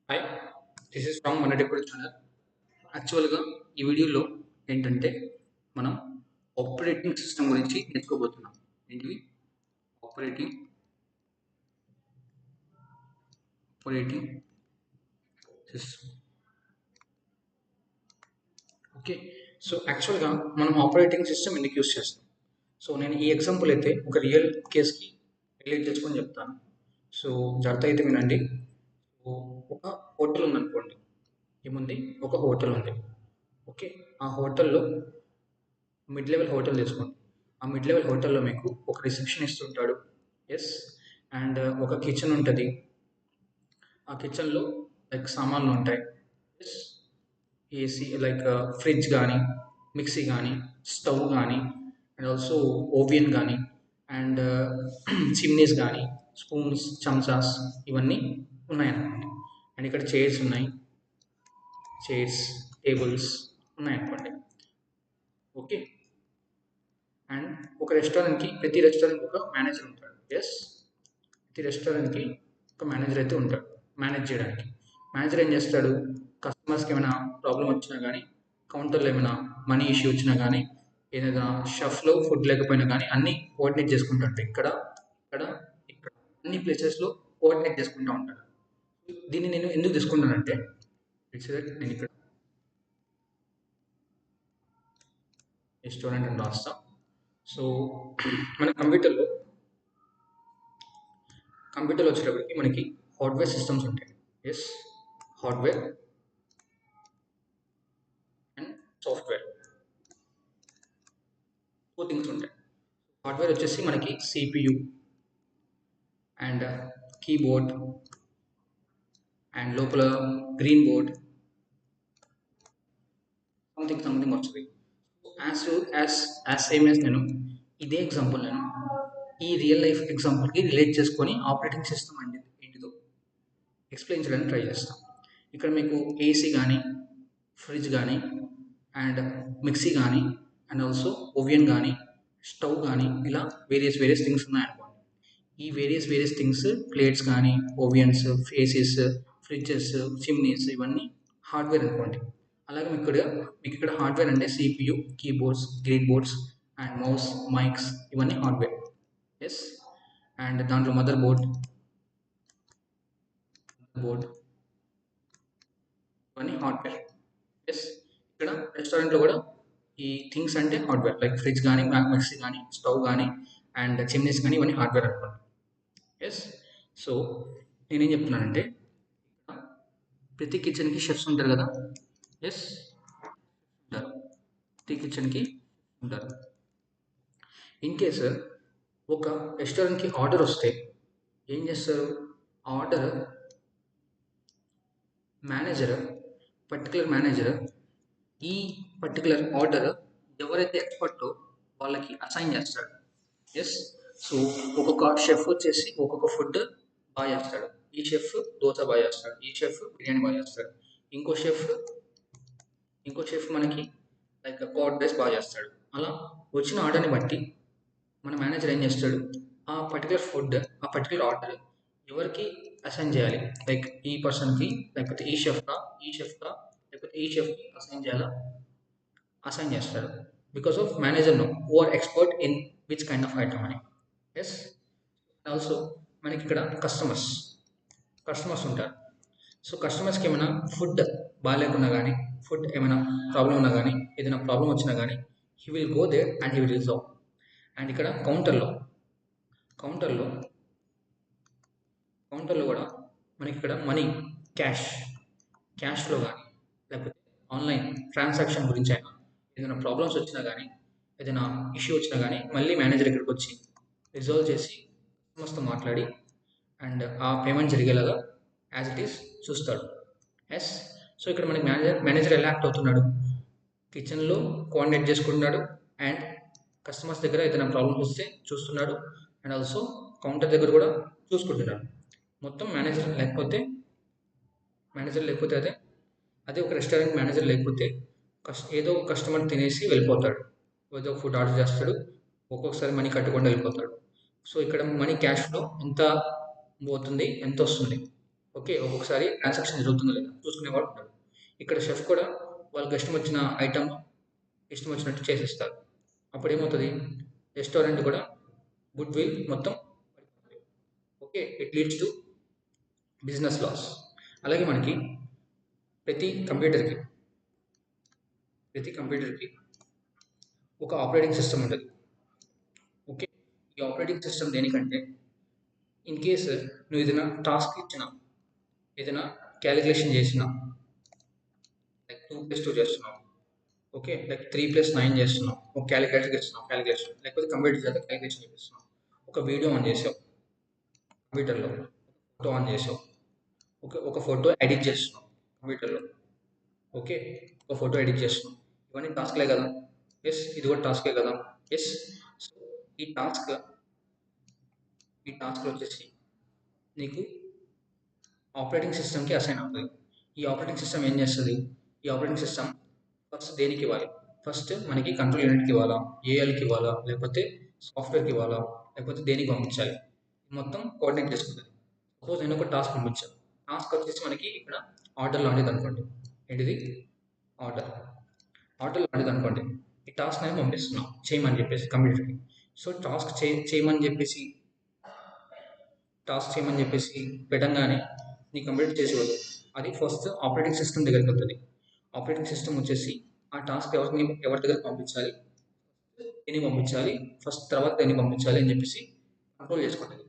Hi, this is from మన technical channel. యాక్చువల్గా ఈ వీడియోలో ఏంటంటే మనం ఆపరేటింగ్ సిస్టమ్ గురించి నేర్చుకోబోతున్నాం. ఏంటివి? Operating operating system. Okay, so యాక్చువల్గా మనం ఆపరేటింగ్ సిస్టమ్ ఎందుకు యూస్ చేస్తాం? సో నేను ఈ ఎగ్జాంపుల్ అయితే ఒక రియల్ కేస్కి రిలేట్ చేసుకొని చెప్తాను. సో జాగ్రత్త అయితే వినండి. సో ఒక హోటల్ ఉందనుకోండి. ఏముంది? ఒక హోటల్ ఉంది. ఓకే, ఆ హోటల్లో మిడ్ లెవెల్ హోటల్ తీసుకోండి. ఆ మిడ్ లెవెల్ హోటల్లో మీకు ఒక రిసెప్షనిస్ట్ ఉంటాడు. ఎస్. అండ్ ఒక కిచెన్ ఉంటుంది. ఆ కిచెన్లో లైక్ సామాన్లు ఉంటాయి. ఎస్. ఏసీ లైక్ ఫ్రిడ్జ్ కానీ, మిక్సీ కానీ, స్టవ్ కానీ, అండ్ ఆల్సో ఓవియన్ కానీ, అండ్ చిమ్నీస్ కానీ, స్పూన్స్, చమ్చాస్ ఇవన్నీ ఉన్నాయన్నమాట. అండ్ ఇక్కడ చైర్స్ ఉన్నాయి. చైర్స్, టేబుల్స్ ఉన్నాయనుకోండి. ఓకే. అండ్ ఒక రెస్టారెంట్కి ప్రతి రెస్టారెంట్కి ఒక మేనేజర్ ఉంటాడు. ఎస్. ప్రతి రెస్టారెంట్కి ఒక మేనేజర్ అయితే ఉంటాడు మేనేజ్ చేయడానికి. మేనేజర్ ఏం చేస్తాడు? కస్టమర్స్కి ఏమైనా ప్రాబ్లం వచ్చినా కానీ, కౌంటర్లో ఏమైనా మనీ ఇష్యూ వచ్చినా కానీ, ఏదైనా షెఫ్లో ఫుడ్ లేకపోయినా కానీ అన్నీ కోఆర్డినేట్ చేసుకుంటాడు. ఇక్కడ ఇక్కడ ఇక్కడ అన్ని ప్లేసెస్లో కోఆర్డినేట్ చేసుకుంటూ ఉంటాడు. దీన్ని నేను ఎందుకు తీసుకుంటానంటే నేను ఇక్కడ రెస్టారెంట్ అని రాస్తాం. సో మన కంప్యూటర్లో వచ్చేటప్పటికి మనకి హార్డ్వేర్ సిస్టమ్స్ ఉంటాయి. Yes. Hardware and software, two things ఉంటాయి. హార్డ్వేర్ వచ్చేసి మనకి సిపియు అండ్ కీబోర్డ్ అండ్ లోపల గ్రీన్ బోర్డ్ సంథింగ్ వస్తుంది. As as as same as నేను ఇదే ఎగ్జాంపుల్ నేను ఈ రియల్ లైఫ్ ఎగ్జాంపుల్కి రిలేట్ చేసుకొని ఆపరేటింగ్ సిస్టమ్ అంటే ఏంటిదో ఎక్స్ప్లెయిన్ చేయడానికి ట్రై చేస్తాం. ఇక్కడ మీకు ఏసీ కానీ, ఫ్రిడ్జ్ కానీ, అండ్ మిక్సీ కానీ, అండ్ ఆల్సో ఓవియన్ కానీ, స్టవ్ కానీ, ఇలా వేరియస్ థింగ్స్ ఉన్నాయనుకోండి. ఈ వేరియస్ థింగ్స్, ప్లేట్స్ కానీ, ఓవియన్స్, ఏసీస్, ఫ్రిడ్జెస్, చిమ్నీస్ ఇవన్నీ హార్డ్వేర్ అనుకోండి. అలాగే మీకు ఇక్కడ హార్డ్వేర్ అంటే CPU, keyboards, green boards and mouse, mics ఇవన్నీ హార్డ్వేర్. ఎస్. అండ్ దాంట్లో మదర్ బోర్డ్ ఇవన్నీ హార్డ్వేర్. ఎస్. ఇక్కడ రెస్టారెంట్లో కూడా ఈ థింగ్స్ అంటే హార్డ్వేర్ లైక్ ఫ్రిడ్జ్ కానీ, మిక్సీ కానీ, స్టవ్ కానీ, అండ్ చిమ్నీస్ కానీ ఇవన్నీ హార్డ్వేర్ అనుకోండి. ఎస్. సో నేనేం చెప్తున్నానంటే ప్రతి కిచెన్కి షెఫ్స్ ఉంటారు కదా. ఎస్. ఉంటారు. ప్రతి కిచెన్కి ఉంటారు. ఇన్ కేస్ ఒక రెస్టారెంట్కి ఆర్డర్ వస్తే ఏం చేస్తారు? ఆర్డర్ పర్టికులర్ మేనేజర్ ఈ పర్టికులర్ ఆర్డర్ ఎవరైతే ఎక్స్పర్టో వాళ్ళకి అసైన్ చేస్తాడు. ఎస్. సో ఒక్కొక్క షెఫ్ వచ్చేసి ఒక్కొక్క ఫుడ్ బాగా చేస్తాడు. ఈ షెఫ్ దోశ బాగా చేస్తాడు, ఈ షెఫ్ బిర్యానీ బాగా చేస్తాడు, ఇంకో షెఫ్ మనకి లైక్ కర్డ్ రైస్ బాగా చేస్తాడు. అలా వచ్చిన ఆర్డర్ని బట్టి మన మేనేజర్ ఏం చేస్తాడు? ఆ పర్టికులర్ ఫుడ్, ఆ పర్టికులర్ ఆర్డర్ ఎవరికి అసైన్ చేయాలి? లైక్ ఈ పర్సన్కి, లేకపోతే ఈ షెఫ్కా, లేకపోతే ఈ షెఫ్కి అసైన్ చేస్తారు. Because of manager know who are expert in which kind of item అని. ఎస్. ఆల్సో మనకి ఇక్కడ కస్టమర్స్ ఉంటారు. సో కస్టమర్స్కి ఏమైనా ఫుడ్ బాగాలేకున్నా కానీ, ఫుడ్ ఏమైనా ప్రాబ్లం ఉన్నా కానీ, ఏదైనా ప్రాబ్లం వచ్చినా కానీ he will go there and he will resolve. And ఇక్కడ కౌంటర్లో కూడా మనకి ఇక్కడ మనీ, క్యాష్లో కానీ, లేకపోతే ఆన్లైన్ ట్రాన్సాక్షన్ గురించి అయినా ఏదైనా ప్రాబ్లమ్స్ వచ్చినా కానీ, ఏదైనా ఇష్యూ వచ్చినా కానీ మళ్ళీ మేనేజర్ ఇక్కడికి వచ్చి రిజాల్వ్ చేసి కస్టమర్స్తో మాట్లాడి అండ్ ఆ పేమెంట్ జరిగేలాగా యాజ్ ఇట్ ఈస్ చూస్తాడు. ఎస్. సో ఇక్కడ మనకి మేనేజర్ ఎలా యాక్ట్ అవుతున్నాడు? కిచెన్లో కోఆర్డినేట్ చేసుకుంటున్నాడు అండ్ కస్టమర్స్ దగ్గర ఏదైనా ప్రాబ్లమ్స్ వస్తే చూస్తున్నాడు అండ్ ఆల్సో కౌంటర్ దగ్గర కూడా చూసుకుంటున్నాడు. మొత్తం మేనేజర్ లేకపోతే అదే ఒక రెస్టారెంట్ మేనేజర్ లేకపోతే ఏదో ఒక కస్టమర్ తినేసి వెళ్ళిపోతాడు, ఏదో ఫుడ్ ఆర్డర్ చేస్తాడు, ఒక్కొక్కసారి మనీ కట్టకుండా వెళ్ళిపోతాడు. సో ఇక్కడ మనీ క్యాష్లో ఎంత పోతుంది, ఎంత వస్తుంది? ఓకే. ఒక్కొక్కసారి ట్రాన్సాక్షన్ జరుగుతుందో లేదా చూసుకునేవాడు ఉంటాడు. ఇక్కడ షెఫ్ కూడా వాళ్ళకి ఇష్టం వచ్చిన ఐటెమ్ ఇష్టం వచ్చినట్టు చేసేస్తారు. అప్పుడేమవుతది? రెస్టారెంట్ కూడా గుడ్ విల్ మొత్తం పడిపోతది. Okay. It leads to business loss. అలాగే మనకి ప్రతి కంప్యూటర్‌కి, ప్రతి కంప్యూటర్‌కి ఒక ఆపరేటింగ్ సిస్టమ్ ఉంటది. ఓకే. ఈ ఆపరేటింగ్ సిస్టమ్ దేనికంటే, ఇన్ కేస్ నువ్వు ఏదైనా టాస్క్ ఇచ్చినా, ఏదైనా క్యాలిక్యులేషన్ చేసినా, లైక్ 2+2 చేస్తున్నావు. ఓకే. లైక్ 3+9 చేస్తున్నావు. ఒక క్యాలిక్యులేటర్ ఇస్తున్నావు క్యాలిక్యులేషన్. లేకపోతే కంప్యూటర్ చేత క్యాలిక్యులేషన్ చేపిస్తున్నావు. ఒక వీడియో ఆన్ చేసావు కంప్యూటర్‌లో. ఫోటో ఆన్ చేసావు. ఒక ఫోటో ఎడిట్ చేస్తున్నావు కంప్యూటర్‌లో. ఓకే. ఒక ఫోటో ఎడిట్ చేస్తున్నాం. ఇవన్నీ టాస్క్‌లే కదా! యెస్. ఇది కూడా టాస్కే కదా! యెస్. సో, ఈ టాస్క్ ఈ టాస్క్‌లొచ్చేసి నీకు ఆపరేటింగ్ సిస్టమ్‌కి అసైన్ అవుతది. ఈ ఆపరేటింగ్ సిస్టమ్ ఏం చేస్తది? ఈ ఆపరేటింగ్ సిస్టమ్ ఫస్ట్ దేనికి ఇవ్వాలి? ఫస్ట్ మనకి కంట్రోల్ యూనిట్‌కి ఇవ్వాలా? ఏఎల్‌కి ఇవ్వాలా? లేకపోతే సాఫ్ట్‌వేర్‌కి ఇవ్వాలా? లేకపోతే దేనికి పంపించాలి? మొత్తం కోఆర్డినేట్ చేసుకుంటది. సపోజ్ నేను ఒక టాస్క్ పంపించాను. టాస్క్ వచ్చేసి మనకి ఇక్కడ ఆర్డర్ లాంటిది అనుకోండి. ఏంటిది? ఆర్డర్. ఆర్డర్ లాంటిది అనుకోండి. ఈ టాస్క్ నేను పంపిస్తున్నాం చేయమని చెప్పేసి కంప్యూటర్‌కి. సో, టాస్క్ చేయమని చెప్పేసి పెట్టంగానే నీ కంప్యూటర్ చేసేవాళ్ళు. అది ఫస్ట్ ఆపరేటింగ్ సిస్టమ్ దగ్గరికి వెళ్తది. ఆపరేటింగ్ సిస్టమ్ వచ్చేసి ఆ టాస్క్ ఎవరి దగ్గరికి పంపించాలి, దేనికి పంపించాలి, ఫస్ట్ తర్వాత దేనికి పంపించాలి అని చెప్పేసి కంట్రోల్ చేసుకుంటది.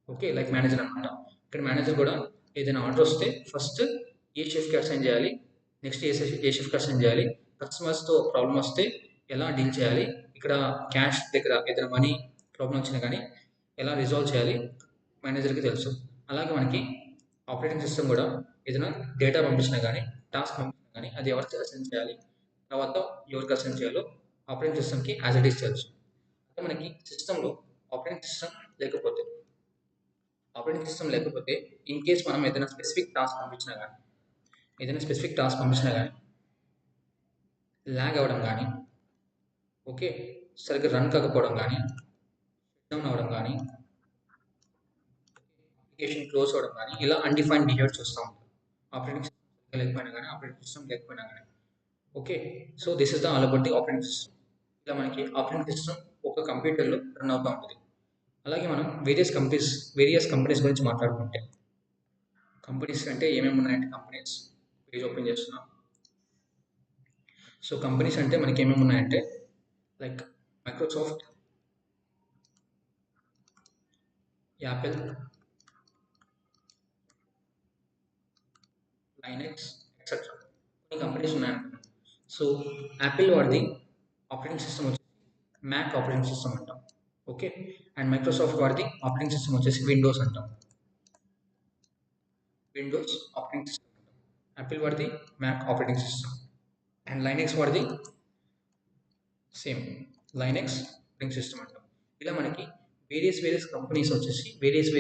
ఓకే. లైక్ మేనేజర్ అనమాట. ఇక్కడ మేనేజర్ కూడా ఏదైనా ఆర్డర్ వస్తే ఫస్ట్ ఏ షెఫ్‌కి అసైన్ చేయాలి, నెక్స్ట్ ఏ షెఫ్‌కి అసైన్ చేయాలి, కస్టమర్స్‌తో ప్రాబ్లమ్ వస్తే ఎలా డీల్ చేయాలి, ఇక్కడ క్యాష్ దగ్గర ఏదైనా మనీ ప్రాబ్లమ్ వచ్చినా కానీ ఎలా రిజాల్వ్ చేయాలి మేనేజర్‌కి తెలుసు. అలాగే మనకి ఆపరేటింగ్ సిస్టమ్ కూడా ఏదైనా డేటా పంపించినా కానీ, టాస్క్ పంపించినా కానీ అది ఎవరికి అసైన్ చేయాలి, తర్వాత ఎవరికి అసైన్ చేయాలో ఆపరేటింగ్ సిస్టమ్‌కి యాజ్ ఇట్ ఈస్ తెలుసు. అదే మనకి సిస్టమ్‌లో ఆపరేటింగ్ సిస్టమ్ లేకపోతే ఇన్ కేస్ మనం ఏదైనా స్పెసిఫిక్ టాస్క్ పంపించినా కానీ ల్యాగ్ అవ్వడం కానీ, ఓకే, సరిగ్గా రన్ కాకపోవడం కానీ, డౌన్ అవ్వడం కానీ, అప్లికేషన్ క్లోజ్ అవ్వడం కానీ ఇలా అన్‌డిఫైన్డ్ బిహేవియర్ చూస్తూ ఉంటాం. ఆపరేటింగ్ సిస్టమ్ లేకపోయినా కానీ okay. So this is the all about the operating system. ఇలా మనకి ఆపరేటింగ్ సిస్టమ్ ఒక కంప్యూటర్‌లో రన్ అవుతా ఉంటది. అలాగే మనం వేరియస్ కంపెనీస్ గురించి మాట్లాడుకుంటే, కంపెనీస్ అంటే ఏమేమి ఉన్నాయంటే పేజ్ ఓపెన్ చేస్తున్నా. సో కంపెనీస్ అంటే మనకి ఏమేమి ఉన్నాయంటే like Microsoft, Apple, Linux etcetera కొన్ని కంపెనీస్ ఉన్నాయనుకున్నాం. సో యాపిల్ వాడిది ఆపరేటింగ్ సిస్టమ్ వచ్చేసి మ్యాక్ ఆపరేటింగ్ సిస్టమ్ అంటాం. ఓకే. అండ్ మైక్రోసాఫ్ట్ వాడిది ఆపరేటింగ్ సిస్టమ్ వచ్చేసి విండోస్ అంటాం. విండోస్ ఆపరేటింగ్ సిస్టమ్ అంటాం. యాపిల్ వాడిది Mac operating system. And Linux వాడిది సేమ్ లైనెక్స్ ఆపరేటింగ్ సిస్టమ్ అంటాం. ఇలా మనకి వేరియస్ కంపెనీస్ వచ్చేసి వేరియస్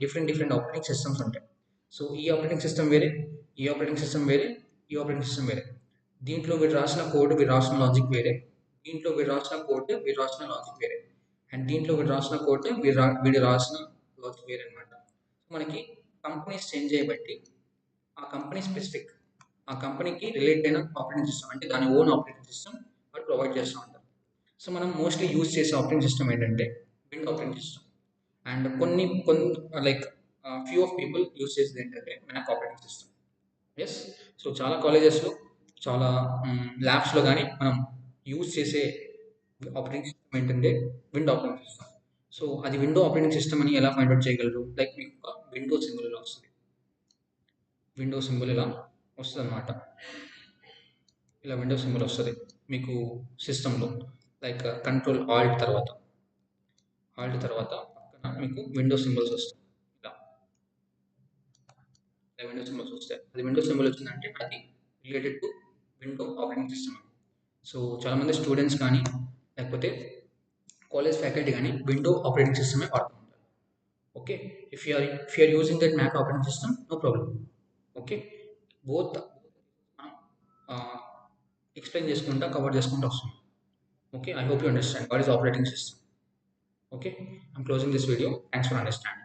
డిఫరెంట్ ఆపరేటింగ్ సిస్టమ్స్ ఉంటాయి. సో ఈ ఆపరేటింగ్ సిస్టమ్ వేరే, ఈ ఆపరేటింగ్ సిస్టమ్ వేరే, ఈ ఆపరేటింగ్ సిస్టమ్ వేరే. దీంట్లో వీరు రాసిన కోడ్, వీరు రాసిన లాజిక్ వేరే. దీంట్లో వీరు రాసిన కోడ్, వీరు రాసిన లాజిక్ వేరే. అండ్ దీంట్లో వీరు రాసిన కోడ్, వీడు రాసిన లాజిక్ వేరే అనమాట. మనకి కంపెనీస్ చేంజ్ చేయబట్టి ఆ కంపెనీకి రిలేటెడ్ అయిన ఆపరేటింగ్ సిస్టమ్ అంటే దాని ఓన్ ఆపరేటింగ్ సిస్టమ్ వాళ్ళు ప్రొవైడ్ చేస్తూ ఉంటారు. సో మనం మోస్ట్లీ యూజ్ చేసే ఆపరేటింగ్ సిస్టమ్ ఏంటంటే విండో ఆపరేటింగ్ సిస్టమ్. అండ్ కొన్ని like few of people use చేసేది ఏంటంటే Mac operating system. Yes. So చాలా కాలేజెస్లో, చాలా ల్యాబ్స్లో కానీ మనం యూజ్ చేసే ఆపరేటింగ్ సిస్టమ్ ఏంటంటే విండో ఆపరేటింగ్ సిస్టమ్. సో అది విండో ఆపరేటింగ్ సిస్టమ్ అని ఎలా ఫైండ్ అవుట్ చేయగలరు? లైక్ మీకు ఒక విండో సింబల్ ఇలా వస్తుంది. విండో సింబల్ ఇలా వస్తుంది అనమాట. ఇలా విండో సింబల్ వస్తుంది మీకు సిస్టంలో. లైక్ కంట్రోల్ ఆల్ట్ తర్వాత పక్కన మీకు విండో సింబల్స్ వస్తాయి. ఇలా విండో సింబల్స్ వస్తాయి. అది విండో సింబల్ వచ్చిందంటే అది related to Window operating system. So చాలామంది స్టూడెంట్స్ కానీ లేకపోతే కాలేజ్ ఫ్యాకల్టీ కానీ విండో ఆపరేటింగ్ సిస్టమే వాడుతూ ఉంటారు. Okay. If you are using that Mac operating system no problem. Okay. Both explain చేసుకుంటా కవర్ చేసుకుంటూ వస్తున్నాం. Okay, I hope you understand what is operating system. Okay, I'm closing this video. Thanks for understanding.